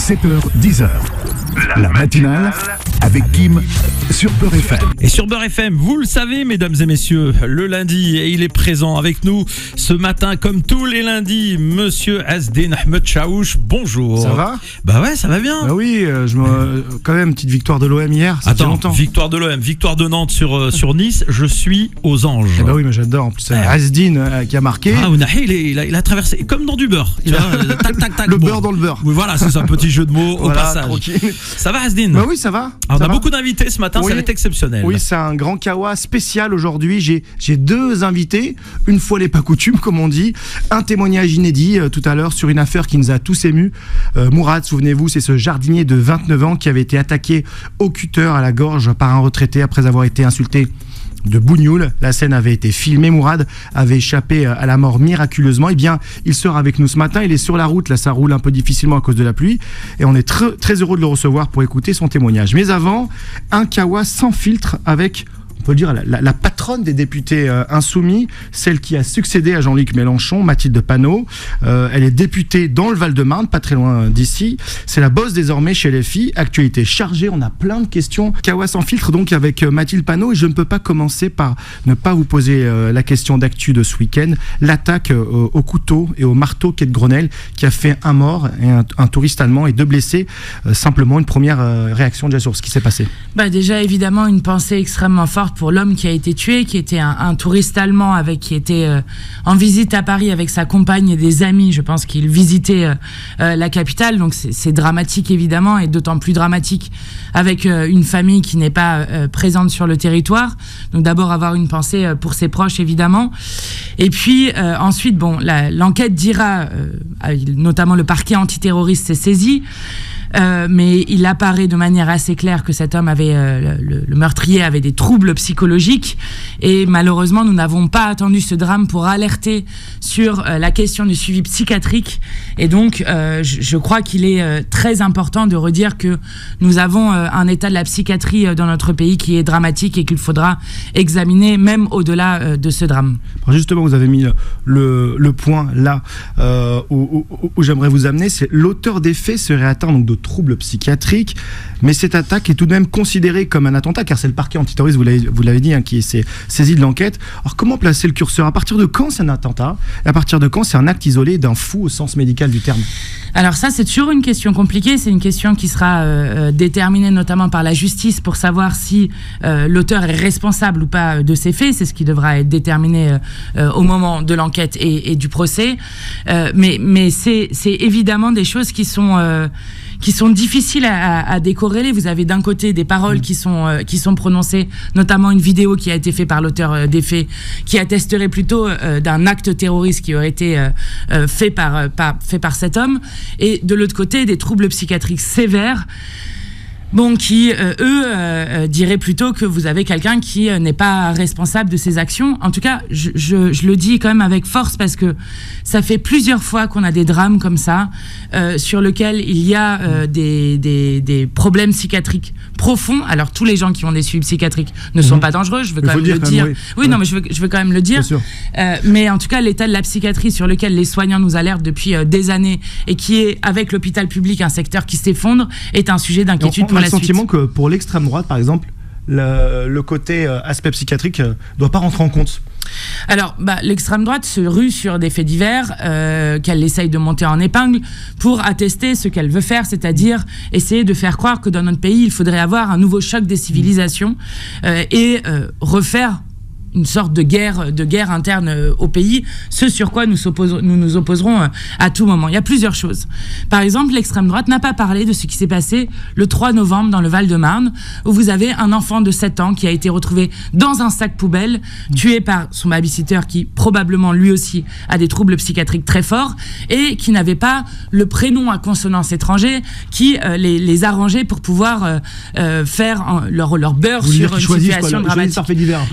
7h, 10h. La matinale avec Kim sur Beurre FM. Et sur Beurre FM, vous le savez, mesdames et messieurs, le lundi, et il est présent avec nous ce matin, comme tous les lundis, monsieur Azdin Ahmed Chaouch. Bonjour. Ça va ? Bah ouais, ça va bien. Bah oui, quand même, petite victoire de l'OM hier, ça fait longtemps. Victoire de l'OM, victoire de Nantes sur Nice, je suis aux anges. Eh bah oui, mais j'adore. En plus, Azdin qui a marqué. Ah, Ounahi, il a traversé, comme dans du beurre. Tu vois, tac, tac, tac. Le beurre dans le beurre. Oui, voilà, c'est un petit jeu de mots au passage. Tranquille. Ça va, Azdin ? Bah oui, ça va. Alors, on a beaucoup d'invités ce matin, oui. Ça va être exceptionnel. Oui, c'est un grand kawa spécial aujourd'hui. J'ai deux invités, une fois n'est pas coutume, comme on dit. Un témoignage inédit tout à l'heure sur une affaire qui nous a tous émus. Mourad, souvenez-vous, c'est ce jardinier de 29 ans qui avait été attaqué au cutter à la gorge par un retraité après avoir été insulté de bougnoul. La scène avait été filmée. Mourad avait échappé à la mort miraculeusement. Eh bien, il sera avec nous ce matin. Il est sur la route. Là, ça roule un peu difficilement à cause de la pluie. Et on est très, très heureux de le recevoir pour écouter son témoignage. Mais avant, un kawa sans filtre avec, on peut dire, la patronne des députés insoumis, celle qui a succédé à Jean-Luc Mélenchon, Mathilde Panot. Elle est députée dans le Val-de-Marne, pas très loin d'ici. C'est la boss désormais chez les filles. Actualité chargée, on a plein de questions. Kawa sans filtre donc avec Mathilde Panot. Et je ne peux pas commencer par ne pas vous poser la question d'actu de ce week-end. L'attaque au couteau et au marteau quai de Grenelle qui a fait un mort et un touriste allemand et 2 blessés. Simplement une première réaction déjà sur ce qui s'est passé. Bah déjà évidemment une pensée extrêmement forte pour l'homme qui a été tué, qui était un touriste allemand qui était en visite à Paris avec sa compagne et des amis. Je pense qu'il visitait la capitale, donc c'est dramatique évidemment, et d'autant plus dramatique avec une famille qui n'est pas présente sur le territoire. Donc d'abord avoir une pensée pour ses proches évidemment, et puis ensuite l'enquête dira, notamment le parquet antiterroriste s'est saisi. Mais il apparaît de manière assez claire que cet homme avait, le meurtrier avait des troubles psychologiques, et malheureusement nous n'avons pas attendu ce drame pour alerter sur la question du suivi psychiatrique. Et donc je crois qu'il est très important de redire que nous avons un état de la psychiatrie dans notre pays qui est dramatique et qu'il faudra examiner même au-delà de ce drame. Alors justement, vous avez mis le point là où j'aimerais vous amener. C'est l'auteur des faits serait atteint donc de troubles psychiatriques, mais cette attaque est tout de même considérée comme un attentat, car c'est le parquet antiterroriste, vous l'avez dit, qui s'est saisi de l'enquête. Alors comment placer le curseur ? À partir de quand c'est un attentat ? Et à partir de quand c'est un acte isolé d'un fou au sens médical du terme ? Alors ça, c'est toujours une question compliquée. C'est une question qui sera déterminée notamment par la justice pour savoir si l'auteur est responsable ou pas de ces faits. C'est ce qui devra être déterminé au moment de l'enquête et du procès. Mais c'est évidemment des choses qui sont difficiles à décorréler. Vous avez d'un côté des paroles qui sont prononcées, notamment une vidéo qui a été faite par l'auteur des faits, qui attesterait plutôt d'un acte terroriste qui aurait été fait par cet homme, et de l'autre côté des troubles psychiatriques sévères. Qui, diraient plutôt que vous avez quelqu'un qui n'est pas responsable de ses actions. En tout cas, je le dis quand même avec force, parce que ça fait plusieurs fois qu'on a des drames comme ça, sur lesquels il y a des problèmes psychiatriques profonds. Alors, tous les gens qui ont des suivis psychiatriques ne sont pas dangereux, je veux quand même le dire. Oui, non, mais je veux quand même le dire. Mais en tout cas, l'état de la psychiatrie sur lequel les soignants nous alertent depuis des années, et qui est, avec l'hôpital public, un secteur qui s'effondre, est un sujet d'inquiétude. On a le sentiment que pour l'extrême droite, par exemple, le côté aspect psychiatrique ne doit pas rentrer en compte. Alors, l'extrême droite se rue sur des faits divers qu'elle essaye de monter en épingle pour attester ce qu'elle veut faire, c'est-à-dire essayer de faire croire que dans notre pays, il faudrait avoir un nouveau choc des civilisations et refaire une sorte de guerre interne au pays, ce sur quoi nous nous opposerons à tout moment. Il y a plusieurs choses. Par exemple, l'extrême droite n'a pas parlé de ce qui s'est passé le 3 novembre dans le Val-de-Marne, où vous avez un enfant de 7 ans qui a été retrouvé dans un sac poubelle, tué par son babysitter qui probablement lui aussi a des troubles psychiatriques très forts et qui n'avait pas le prénom à consonance étrangère qui les arrangeait pour pouvoir faire leur beurre sur une situation dramatique.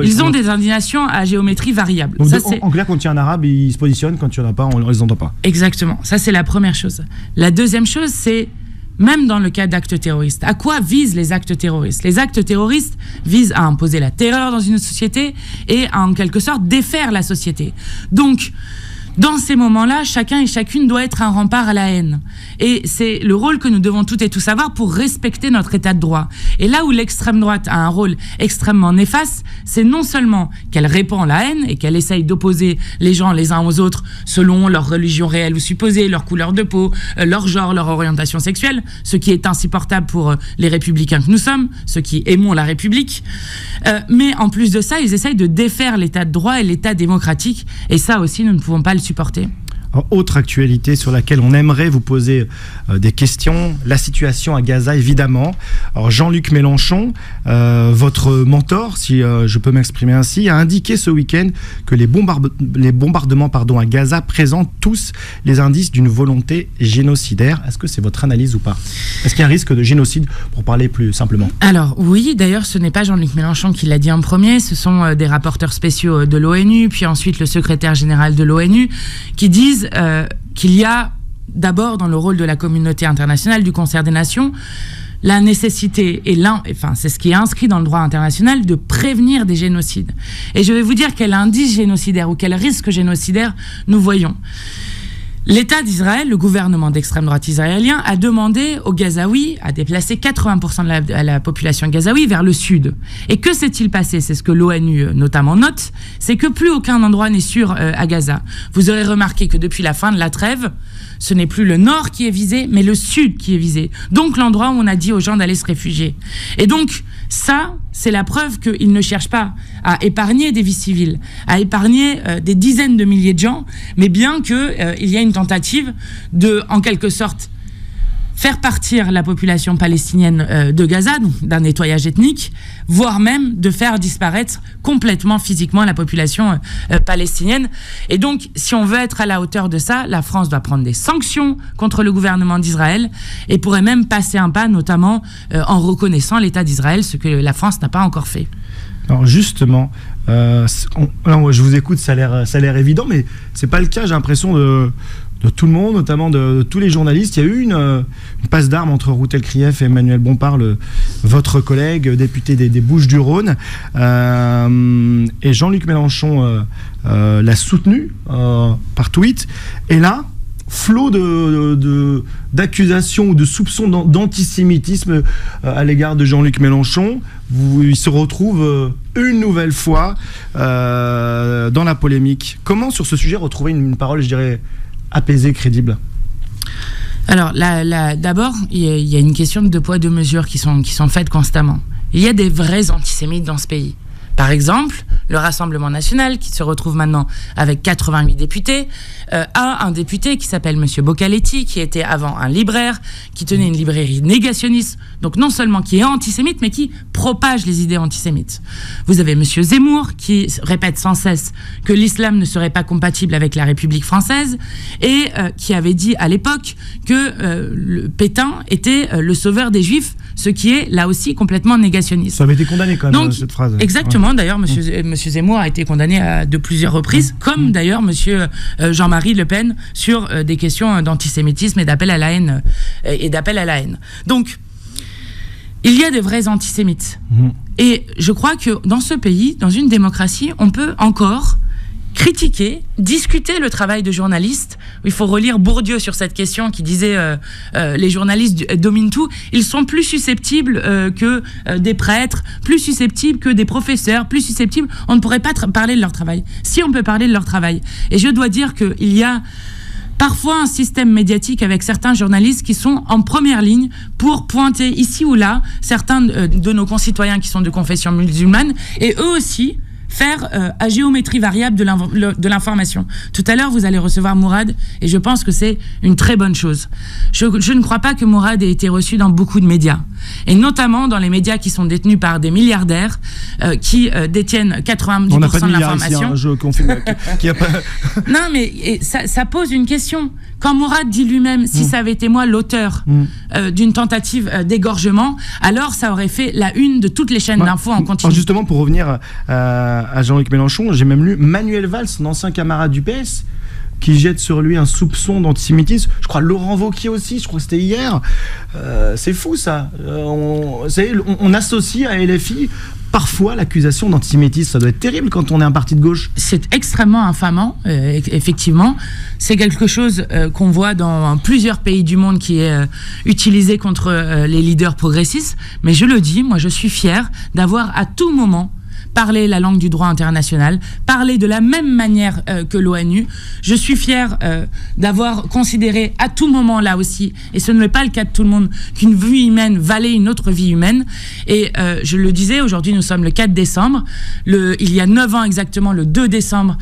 Ils ont des indignations à géométrie variable. Donc, en clair, quand il y a un arabe, il se positionne, quand il n'y en a pas, on ne les entend pas. Exactement. Ça, c'est la première chose. La deuxième chose, c'est, même dans le cas d'actes terroristes, à quoi visent les actes terroristes ? Les actes terroristes visent à imposer la terreur dans une société et à, en quelque sorte, défaire la société. Donc, Dans ces moments-là, chacun et chacune doit être un rempart à la haine. Et c'est le rôle que nous devons toutes et tous avoir pour respecter notre état de droit. Et là où l'extrême droite a un rôle extrêmement néfaste, c'est non seulement qu'elle répand la haine et qu'elle essaye d'opposer les gens les uns aux autres selon leur religion réelle ou supposée, leur couleur de peau, leur genre, leur orientation sexuelle, ce qui est insupportable pour les républicains que nous sommes, ceux qui aimons la République. Mais en plus de ça, ils essayent de défaire l'état de droit et l'état démocratique. Et ça aussi, nous ne pouvons pas le supporter. Autre actualité sur laquelle on aimerait vous poser des questions, la situation à Gaza évidemment. Alors Jean-Luc Mélenchon, votre mentor, si je peux m'exprimer ainsi, a indiqué ce week-end que les bombardements à Gaza présentent tous les indices d'une volonté génocidaire. Est-ce que c'est votre analyse ou pas ? Est-ce qu'il y a un risque de génocide, pour parler plus simplement ? Alors oui, d'ailleurs ce n'est pas Jean-Luc Mélenchon qui l'a dit en premier, ce sont des rapporteurs spéciaux de l'ONU, puis ensuite le secrétaire général de l'ONU, qui disent qu'il y a d'abord dans le rôle de la communauté internationale, du concert des nations, la nécessité, c'est ce qui est inscrit dans le droit international, de prévenir des génocides. Et je vais vous dire quel indice génocidaire ou quel risque génocidaire nous voyons. L'État d'Israël, le gouvernement d'extrême droite israélien, a demandé aux Gazaouis à déplacer 80% de la population gazaoui vers le sud. Et que s'est-il passé ? C'est ce que l'ONU notamment note, c'est que plus aucun endroit n'est sûr à Gaza. Vous aurez remarqué que depuis la fin de la trêve, ce n'est plus le nord qui est visé, mais le sud qui est visé. Donc l'endroit où on a dit aux gens d'aller se réfugier. Et donc ça, c'est la preuve qu'ils ne cherchent pas à épargner des vies civiles, à épargner des dizaines de milliers de gens, mais bien qu'il y a une tentative de, en quelque sorte, faire partir la population palestinienne de Gaza, donc d'un nettoyage ethnique, voire même de faire disparaître complètement physiquement la population palestinienne. Et donc, si on veut être à la hauteur de ça, la France doit prendre des sanctions contre le gouvernement d'Israël et pourrait même passer un pas, notamment en reconnaissant l'État d'Israël, ce que la France n'a pas encore fait. Alors justement, je vous écoute, ça a l'air évident, mais c'est pas le cas, j'ai l'impression de tout le monde, notamment de tous les journalistes. Il y a eu une passe d'armes entre Routel Krief et Emmanuel Bompard, votre collègue député des Bouches-du-Rhône. Et Jean-Luc Mélenchon l'a soutenu par tweet. Et là, flot d'accusations ou de soupçons d'antisémitisme à l'égard de Jean-Luc Mélenchon. Il se retrouve une nouvelle fois dans la polémique. Comment, sur ce sujet, retrouver une parole, je dirais, apaisée, crédible ? Alors, d'abord, il y a une question de 2 poids 2 mesures qui sont faites constamment. Il y a des vrais antisémites dans ce pays. Par exemple, le Rassemblement national, qui se retrouve maintenant avec 88 députés, a un député qui s'appelle Monsieur Bocaletti, qui était avant un libraire, qui tenait une librairie négationniste, donc non seulement qui est antisémite, mais qui propage les idées antisémites. Vous avez Monsieur Zemmour, qui répète sans cesse que l'islam ne serait pas compatible avec la République française, et qui avait dit à l'époque que Pétain était le sauveur des Juifs, ce qui est là aussi complètement négationniste. Ça avait été condamné quand même, donc, cette phrase. Exactement, ouais. D'ailleurs, monsieur Zemmour a été condamné à de plusieurs reprises, comme d'ailleurs monsieur Jean-Marie Le Pen sur des questions d'antisémitisme et d'appel à la haine. Donc, il y a des vrais antisémites. Et je crois que dans ce pays, dans une démocratie, on peut encore critiquer, discuter le travail de journalistes. Il faut relire Bourdieu sur cette question qui disait les journalistes dominent tout. Ils sont plus susceptibles que des prêtres, plus susceptibles que des professeurs, plus susceptibles. On ne pourrait pas parler de leur travail. Si on peut parler de leur travail. Et je dois dire qu'il y a parfois un système médiatique avec certains journalistes qui sont en première ligne pour pointer ici ou là certains de nos concitoyens qui sont de confession musulmane et eux aussi faire à géométrie variable de l'information. Tout à l'heure, vous allez recevoir Mourad, et je pense que c'est une très bonne chose. Je ne crois pas que Mourad ait été reçu dans beaucoup de médias, et notamment dans les médias qui sont détenus par des milliardaires qui détiennent 90% de l'information. Ici, hein, je confirme qu'il y a pas... Non, mais ça pose une question. Quand Mourad dit lui-même, si ça avait été moi l'auteur d'une tentative d'égorgement, alors ça aurait fait la une de toutes les chaînes d'infos en continu. Justement, pour revenir à Jean-Luc Mélenchon, j'ai même lu Manuel Valls, un ancien camarade du PS, qui jette sur lui un soupçon d'antisémitisme. Je crois Laurent Wauquiez aussi, je crois que c'était hier. C'est fou ça. On associe à LFI parfois l'accusation d'antisémitisme. Ça doit être terrible quand on est un parti de gauche. C'est extrêmement infamant, effectivement. C'est quelque chose qu'on voit dans plusieurs pays du monde qui est utilisé contre les leaders progressistes. Mais je le dis, moi je suis fier d'avoir à tout moment parler la langue du droit international, parler de la même manière que l'ONU. Je suis fier d'avoir considéré à tout moment, là aussi, et ce n'est pas le cas de tout le monde, qu'une vie humaine valait une autre vie humaine. Et je le disais, aujourd'hui nous sommes le 4 décembre, il y a 9 ans exactement, le 2 décembre,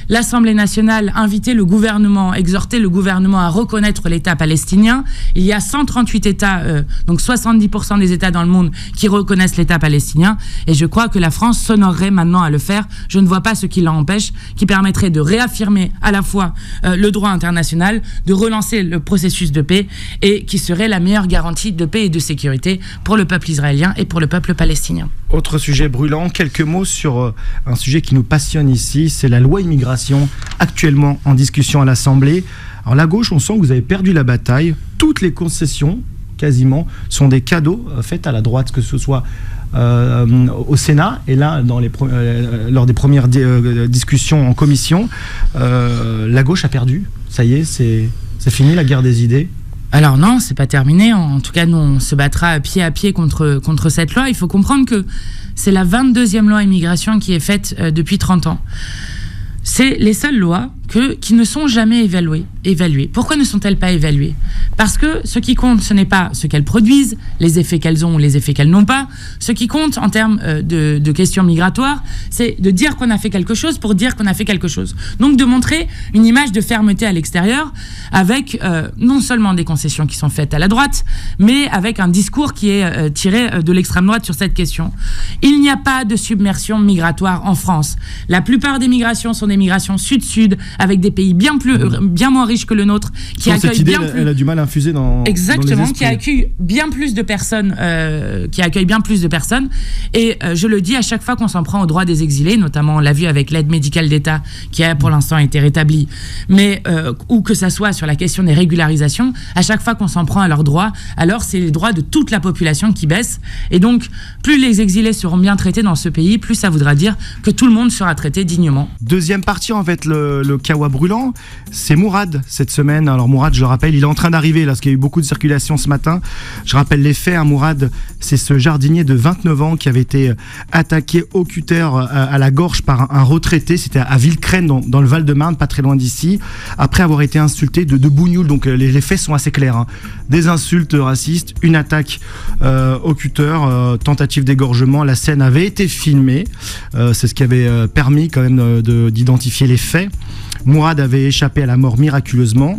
l'Assemblée nationale invitait le gouvernement, exhortait le gouvernement à reconnaître l'État palestinien. Il y a 138 États, donc 70% des États dans le monde qui reconnaissent l'État palestinien, et je crois que la France s'honorerait maintenant à le faire. Je ne vois pas ce qui l'empêche, qui permettrait de réaffirmer à la fois le droit international, de relancer le processus de paix, et qui serait la meilleure garantie de paix et de sécurité pour le peuple israélien et pour le peuple palestinien. Autre sujet brûlant, quelques mots sur un sujet qui nous passionne ici, c'est la loi immigration, actuellement en discussion à l'Assemblée. Alors la gauche, on sent que vous avez perdu la bataille. Toutes les concessions, quasiment, sont des cadeaux faits à la droite, que ce soit au Sénat et là lors des premières discussions en commission. La gauche a perdu. Ça y est, c'est fini la guerre des idées. Alors non, c'est pas terminé. En tout cas, nous, on se battra pied à pied contre cette loi. Il faut comprendre que c'est la 22e loi immigration qui est faite depuis 30 ans. C'est les seules lois qui ne sont jamais évaluées. Pourquoi ne sont-elles pas évaluées ? Parce que ce qui compte, ce n'est pas ce qu'elles produisent, les effets qu'elles ont ou les effets qu'elles n'ont pas. Ce qui compte en termes de questions migratoires, c'est de dire qu'on a fait quelque chose pour dire qu'on a fait quelque chose. Donc de montrer une image de fermeté à l'extérieur avec non seulement des concessions qui sont faites à la droite, mais avec un discours qui est tiré de l'extrême droite sur cette question. Il n'y a pas de submersion migratoire en France. La plupart des migrations sont des migrations sud-sud, avec des pays bien moins riches que le nôtre, qui accueillent cette idée, elle a du mal à infuser dans exactement, dans les esprits. qui accueille bien plus de personnes, et je le dis à chaque fois qu'on s'en prend aux droits des exilés, notamment on l'a vu avec l'aide médicale d'État qui a pour l'instant été rétablie, mais ou que ça soit sur la question des régularisations, à chaque fois qu'on s'en prend à leurs droits, alors c'est les droits de toute la population qui baissent, et donc plus les exilés seront bien traités dans ce pays, plus ça voudra dire que tout le monde sera traité dignement. Deuxième partie, en fait, le kawa brûlant, c'est Mourad cette semaine. Alors Mourad, je le rappelle, il est en train d'arriver là, parce qu'il y a eu beaucoup de circulation ce matin. Je rappelle les faits. Mourad, c'est ce jardinier de 29 ans qui avait été attaqué au cutter à la gorge par un retraité. C'était à Villecrène, dans le Val-de-Marne, pas très loin d'ici, après avoir été insulté de bougnoule. Donc les faits sont assez clairs, hein. Des insultes racistes, une attaque au cutter, tentative d'égorgement. La scène avait été filmée. C'est ce qui avait permis quand même d'identifier les faits. Mourad avait échappé à la mort miraculeusement.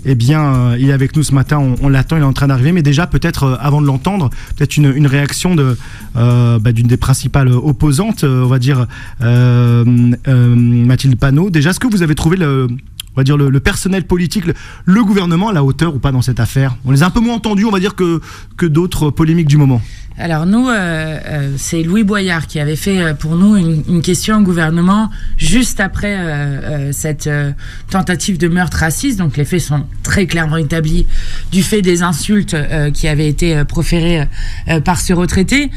Eh bien, il est avec nous ce matin, on l'attend, il est en train d'arriver, mais déjà peut-être, avant de l'entendre, peut-être une réaction d'une des principales opposantes, on va dire Mathilde Panot. Déjà, est-ce que vous avez trouvé le personnel politique, le gouvernement à la hauteur ou pas dans cette affaire ? On les a un peu moins entendus, on va dire, que d'autres polémiques du moment. Alors nous, c'est Louis Boyard qui avait fait pour nous une question au gouvernement juste après cette tentative de meurtre raciste. Donc les faits sont très clairement établis du fait des insultes qui avaient été proférées par ce retraité,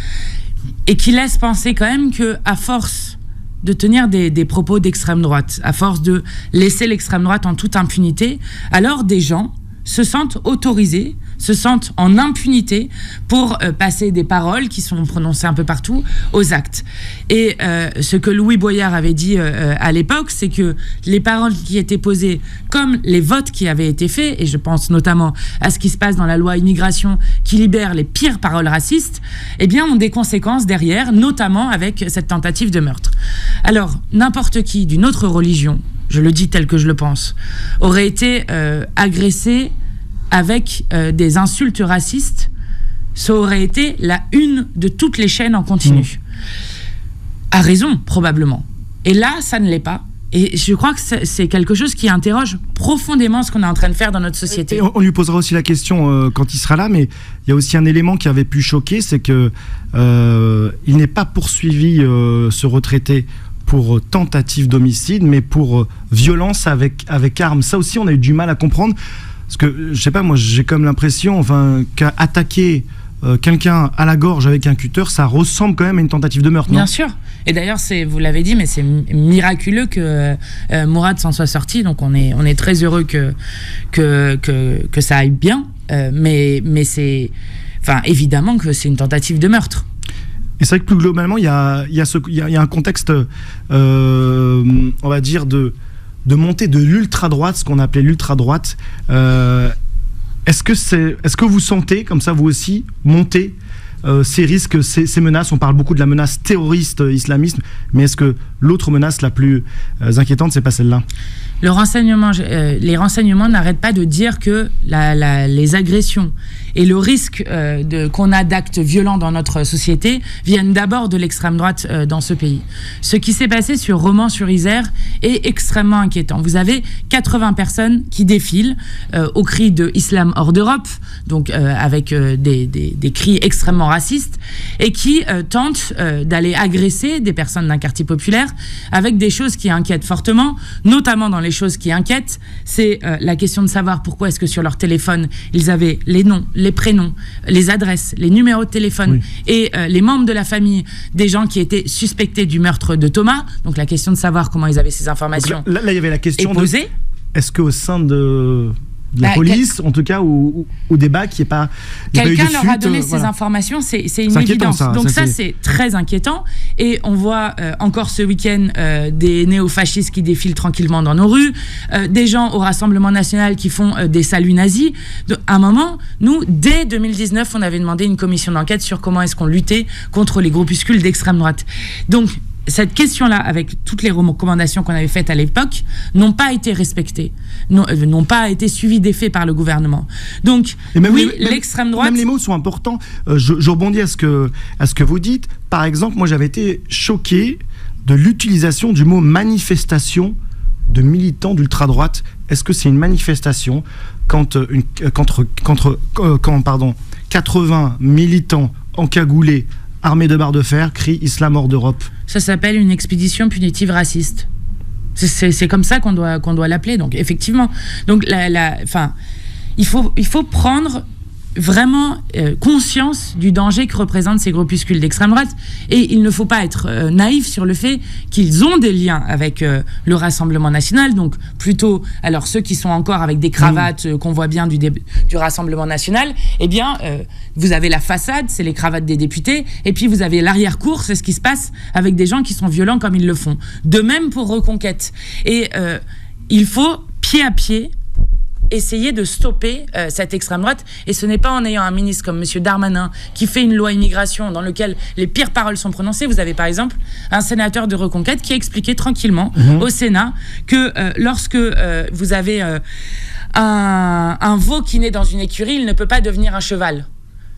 et qui laissent penser quand même que à force de tenir des propos d'extrême droite, à force de laisser l'extrême droite en toute impunité, alors des gens se sentent autorisés, se sentent en impunité pour passer des paroles qui sont prononcées un peu partout aux actes. Et ce que Louis Boyard avait dit à l'époque, c'est que les paroles qui étaient posées, comme les votes qui avaient été faits, et je pense notamment à ce qui se passe dans la loi immigration qui libère les pires paroles racistes, eh bien ont des conséquences derrière, notamment avec cette tentative de meurtre. Alors, n'importe qui d'une autre religion, je le dis tel que je le pense, aurait été agressé avec des insultes racistes, ça aurait été la une de toutes les chaînes en continu. À raison, probablement. Et là, ça ne l'est pas. Et je crois que c'est quelque chose qui interroge profondément ce qu'on est en train de faire dans notre société. Et on lui posera aussi la question quand il sera là, mais il y a aussi un élément qui avait pu choquer, c'est que il n'est pas poursuivi, ce retraité, pour tentative d'homicide, mais pour violence avec arme. Ça aussi, on a eu du mal à comprendre. Parce que, je sais pas, moi, j'ai comme l'impression qu'attaquer quelqu'un à la gorge avec un cutter, ça ressemble quand même à une tentative de meurtre, non ? Bien sûr. Et d'ailleurs, vous l'avez dit, mais c'est miraculeux que Mourad s'en soit sorti. Donc on est très heureux que ça aille bien. Mais c'est, évidemment que c'est une tentative de meurtre. Et c'est vrai que plus globalement, il y a un contexte, on va dire, de montée de l'ultra-droite, ce qu'on appelait l'ultra-droite. Est-ce que vous sentez, comme ça vous aussi, monter ces risques, ces menaces? On parle beaucoup de la menace terroriste islamiste, mais est-ce que l'autre menace la plus inquiétante, c'est pas celle-là? Les renseignements n'arrêtent pas de dire que les agressions et le risque qu'on a d'actes violents dans notre société viennent d'abord de l'extrême droite dans ce pays. Ce qui s'est passé sur Romans-sur-Isère est extrêmement inquiétant. Vous avez 80 personnes qui défilent au cri de Islam hors d'Europe, donc avec des cris extrêmement racistes, et qui tentent d'aller agresser des personnes d'un quartier populaire avec des choses qui inquiètent fortement, notamment dans les choses qui inquiètent, c'est la question de savoir pourquoi est-ce que sur leur téléphone, ils avaient les noms, les prénoms, les adresses, les numéros de téléphone et les membres de la famille des gens qui étaient suspectés du meurtre de Thomas. Donc la question de savoir comment ils avaient ces informations là, il y avait la question est posée. Est-ce qu'au sein de la police, en tout cas, ou des bacs, il n'y a pas quelqu'un leur a fuite, donné ces informations, c'est une évidence. Donc ça, c'est très inquiétant. Et on voit encore ce week-end des néo-fascistes qui défilent tranquillement dans nos rues, des gens au Rassemblement national qui font des saluts nazis. À un moment, nous, dès 2019, on avait demandé une commission d'enquête sur comment est-ce qu'on luttait contre les groupuscules d'extrême droite. Donc, cette question-là, avec toutes les recommandations qu'on avait faites à l'époque, n'ont pas été respectées, n'ont pas été suivies d'effet par le gouvernement. Donc, l'extrême droite... Même les mots sont importants. Je rebondis à ce que vous dites. Par exemple, moi, j'avais été choqué de l'utilisation du mot manifestation de militants d'ultra-droite. Est-ce que c'est une manifestation quand 80 militants encagoulés, armés de barres de fer, crient « Islam hors d'Europe ». Ça s'appelle une expédition punitive raciste. C'est comme ça qu'on doit l'appeler. Donc effectivement, donc il faut prendre vraiment conscience du danger que représentent ces groupuscules d'extrême droite, et il ne faut pas être naïf sur le fait qu'ils ont des liens avec le Rassemblement national. Donc plutôt, alors ceux qui sont encore avec des cravates qu'on voit bien du Rassemblement national, eh bien vous avez la façade, c'est les cravates des députés, et puis vous avez l'arrière-cour, c'est ce qui se passe avec des gens qui sont violents comme ils le font. De même pour Reconquête. Et il faut pied à pied essayer de stopper cette extrême droite, et ce n'est pas en ayant un ministre comme M. Darmanin qui fait une loi immigration dans laquelle les pires paroles sont prononcées. Vous avez par exemple un sénateur de Reconquête qui a expliqué tranquillement au Sénat que lorsque vous avez un veau qui naît dans une écurie, il ne peut pas devenir un cheval.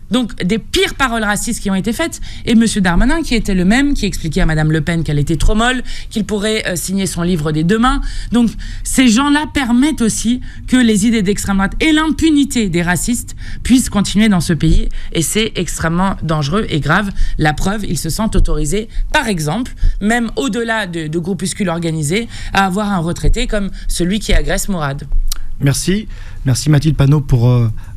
Donc, des pires paroles racistes qui ont été faites. Et M. Darmanin, qui était le même, qui expliquait à Mme Le Pen qu'elle était trop molle, qu'il pourrait signer son livre des deux mains. Donc, ces gens-là permettent aussi que les idées d'extrême droite et l'impunité des racistes puissent continuer dans ce pays. Et c'est extrêmement dangereux et grave. La preuve, ils se sentent autorisés, par exemple, même au-delà de groupuscules organisés, à avoir un retraité comme celui qui agresse Mourad. Merci Mathilde Panot pour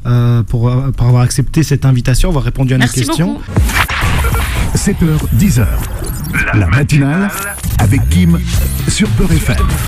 avoir accepté cette invitation, avoir répondu à nos questions. Beaucoup. 7h, 10h, la matinale avec Kim sur Peur FM.